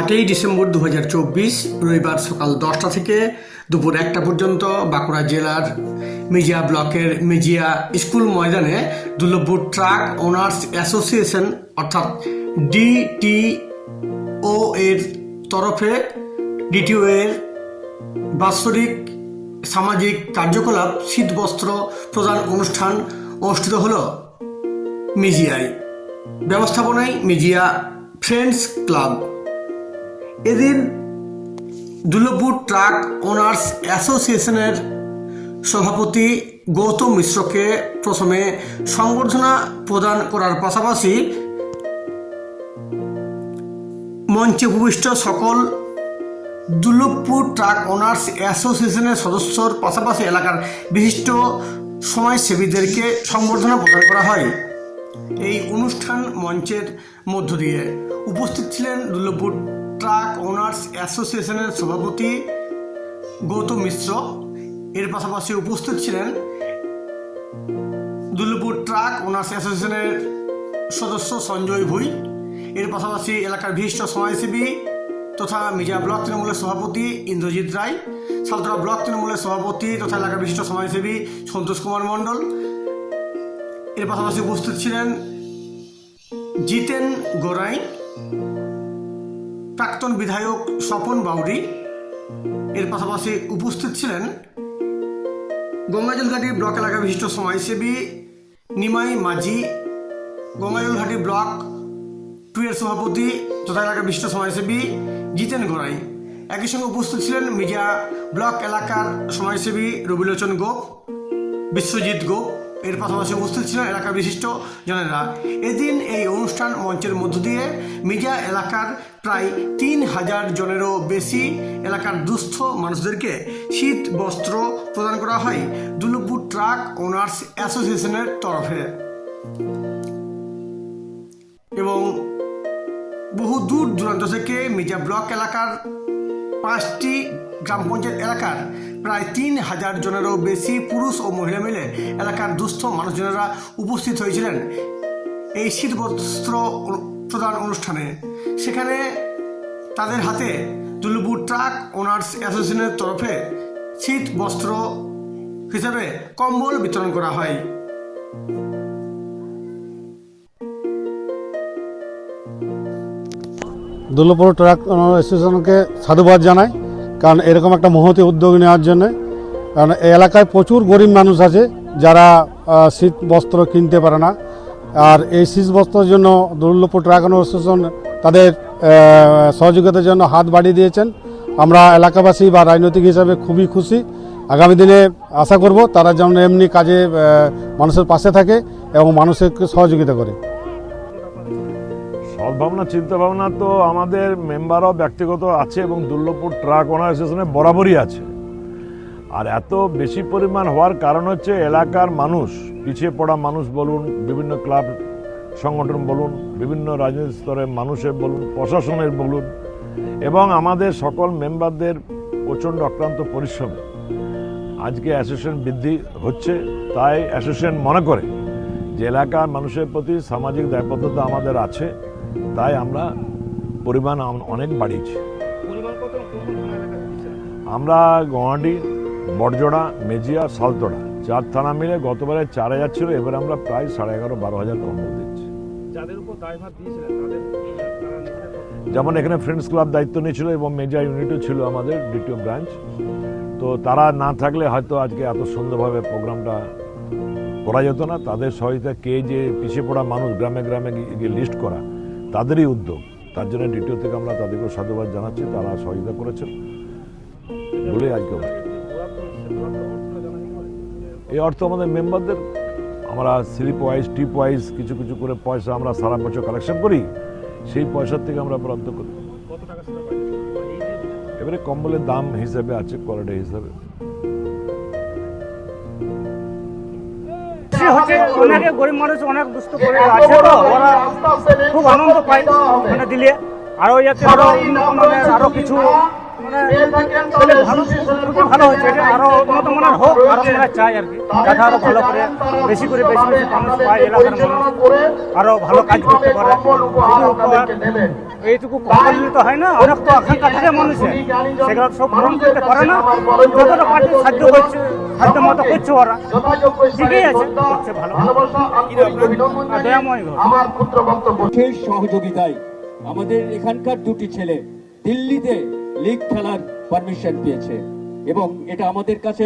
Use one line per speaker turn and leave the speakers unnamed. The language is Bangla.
8ই ডিসেম্বর 2024 রবিবার সকাল 10টা থেকে দুপুর 1টা পর্যন্ত বাঁকুড়া জেলার মেজিয়া ব্লকের মেজিয়া স্কুল ময়দানে দুর্লভপুর ট্রাক ওনার্স অ্যাসোসিয়েশন অর্থাৎ ডিটিও এর তরফে ডিটিও এর বাৎসরিক সামাজিক কার্যকলাপ শীতবস্ত্র প্রদান অনুষ্ঠান অনুষ্ঠিত হল মেজিয়ায়। ব্যবস্থাপনায় মেজিয়া ফ্রেন্ডস ক্লাব। এদিন দুর্লভপুর ট্রাক ওনার্স অ্যাসোসিয়েশনের সভাপতি গৌতম মিশ্রকে প্রথমে সংবর্ধনা প্রদান করার পাশাপাশি মঞ্চে উপবিষ্ট সকল দুর্লভপুর ট্রাক ওনার্স অ্যাসোসিয়েশনের সদস্যর পাশাপাশি এলাকার বিশিষ্ট সমাজসেবীদেরকে সংবর্ধনা প্রদান করা হয়। এই অনুষ্ঠান মঞ্চের মধ্য দিয়ে উপস্থিত ছিলেন দুর্লভপুর ট্রাক ওনার্স অ্যাসোসিয়েশনের সভাপতি গৌতম মিশ্র। এর পাশাপাশি উপস্থিত ছিলেন দুর্লভপুর ট্রাক ওনার্স অ্যাসোসিয়েশনের সদস্য সঞ্জয় ভুই। এর পাশাপাশি এলাকার বিশিষ্ট সমাজসেবী তথা মেজিয়া ব্লক তৃণমূলের সভাপতি ইন্দ্রজিৎ রায়, সালতোড়া ব্লক তৃণমূলের সভাপতি তথা এলাকার বিশিষ্ট সমাজসেবী সন্তোষ কুমার মণ্ডল। এর পাশাপাশি উপস্থিত ছিলেন জিতেন গোড়াই, প্রাক্তন বিধায়ক স্বপন বাউরি। এর পাশাপাশি উপস্থিত ছিলেন গঙ্গাজলঘাটি ব্লক এলাকার বিশিষ্ট সমাজসেবী নিমাই মাঝি, গঙ্গাজলঘাটি ব্লক 2 এর সভাপতি তথা এলাকার বিশিষ্ট সমাজসেবী জিতেন গোড়াই। একই সঙ্গে উপস্থিত ছিলেন মেজিয়া ব্লক এলাকার সমাজসেবী রবিলোচন গোপ, বিশ্বজিৎ গোপ। এর পাশাপাশি উপস্থিত ছিলেন এলাকার বিশিষ্ট জনেরা। এদিন এই অনুষ্ঠান মঞ্চের মধ্য দিয়ে মেজিয়া এলাকার প্রায় 3000 জনেরও বেশি এলাকার দুস্থ মানুষদেরকে শীত বস্ত্র প্রদান করা হয় দুর্লভপুর ট্রাক ওনার্স অ্যাসোসিয়েশনের তরফে। এবং বহু দূর দূরান্ত থেকে মেজিয়া ব্লক এলাকার 5টি গ্রাম পঞ্চায়েত এলাকার প্রায় 3000 জনেরও বেশি পুরুষ ও মহিলা মিলে এলাকার দুস্থ মানুষজনেরা উপস্থিত হয়েছিলেন এই শীত বস্ত্র প্রদান অনুষ্ঠানে। সেখানে তাদের হাতে দুর্লভপুর ট্রাক ওনার্স অ্যাসোসিয়েশনের তরফে শীত বস্ত্র হিসেবে কম্বল বিতরণ করা হয়।
দুর্লভপুর ট্রাক অ্যাসোসিয়েশনকে সাধুবাদ জানাই, কারণ এরকম একটা মহতি উদ্যোগ নেওয়ার জন্য। কারণ এই এলাকায় প্রচুর গরিব মানুষ আছে যারা শীত বস্ত্র কিনতে পারে না, আর এই শীত বস্ত্রের জন্য দুর্লভপুর ট্রাক অ্যাসোসিয়েশন তাদের সহযোগিতার জন্য হাত বাড়িয়ে দিয়েছেন। আমরা এলাকাবাসী বা রাজনৈতিক হিসাবে খুবই খুশি। আগামী দিনে আশা করব তারা যেন এমনি কাজে মানুষের পাশে থাকে এবং মানুষকে সহযোগিতা করে।
সদ্ভাবনা চিন্তাভাবনা তো আমাদের মেম্বারও ব্যক্তিগত আছে এবং দুর্লভপুর ট্রাক ওনার অ্যাসোসিয়েশনে বরাবরই আছে। আর এত বেশি পরিমাণ হওয়ার কারণ হচ্ছে এলাকার মানুষ, পিছিয়ে পড়া মানুষ বলুন, বিভিন্ন ক্লাব সংগঠন বলুন, বিভিন্ন রাজনৈতিক স্তরের মানুষের বলুন, প্রশাসনের বলুন, এবং আমাদের সকল মেম্বারদের প্রচণ্ড অক্লান্ত পরিশ্রমে আজকে অ্যাসোসিয়েশন বৃদ্ধি হচ্ছে। তাই অ্যাসোসিয়েশন মনে করে যে এলাকার মানুষের প্রতি সামাজিক দায়বদ্ধতা আমাদের আছে, তাই আমরা পরিমাণ অনেক বাড়িয়েছি। আমরা গঙ্গাটি, বড়জোড়া, মেজিয়া, সালতোড়া 4 থানা মিলে গতবারে 4000 ছিল, এবার আমরা প্রায় 11,500-12,000 কম্বল দিচ্ছি। যেমন এখানে ফ্রেন্ডস ক্লাব দায়িত্ব নিয়েছিল এবং মেজিয়া ইউনিটও ছিল আমাদের দ্বিতীয় ব্রাঞ্চ। তো তারা না থাকলে হয়তো আজকে এত সুন্দরভাবে প্রোগ্রামটা করা যেত না। তাদের সহায়তা, কে যে পিছিয়ে পড়া মানুষ গ্রামে গ্রামে গিয়ে লিস্ট করা, তাদেরই উদ্যোগ। তার জন্য ডিটিও থেকে আমরা তাদেরকে সাধুবাদ জানাচ্ছি, তারা সহযোগিতা করেছেন বলে আজকে এই অর্থ আমাদের মেম্বারদের আমরা স্লিপ ওয়াইজ, টিপ ওয়াইজ কিছু কিছু করে পয়সা আমরা সারা বছর কালেকশন করি, সেই পয়সার থেকে আমরা বরাদ্দ করি। এবারে কম্বলের দাম হিসাবে আছে, কোয়ালিটি হিসাবে।
অনেকে গরিব মানুষ অনেক দুস্থ করে আছে, তো ওরা খুব আনন্দ পায় মানে দিলে। আরো আরো কিছু ভালো হচ্ছে, আরো উন্নত মানের হোক, আরো আমরা চাই আর কি, যাতে আরো ভালো করে বেশি করে বেশি বেশি মানুষ পায়, এলাকার মানুষ আরো ভালো কাজ করতে পারে। এইটুকু কম করলে তো হয় না, অনেক তো আকাঙ্ক্ষা থাকে মানুষের, সেগুলো সব পূরণ করতে পারে না। যতটা পারছে সাধ্য করছে, সাধ্য মতো করছে ওরা, ঠিকই আছে, করছে ভালো। আর দয়াময় ঘোষ
বিশেষ সহযোগিতায় আমাদের এখানকার দুটি ছেলে দিল্লিতে লিগ খেলার পারমিশন পেয়েছে এবং এটা আমাদের কাছে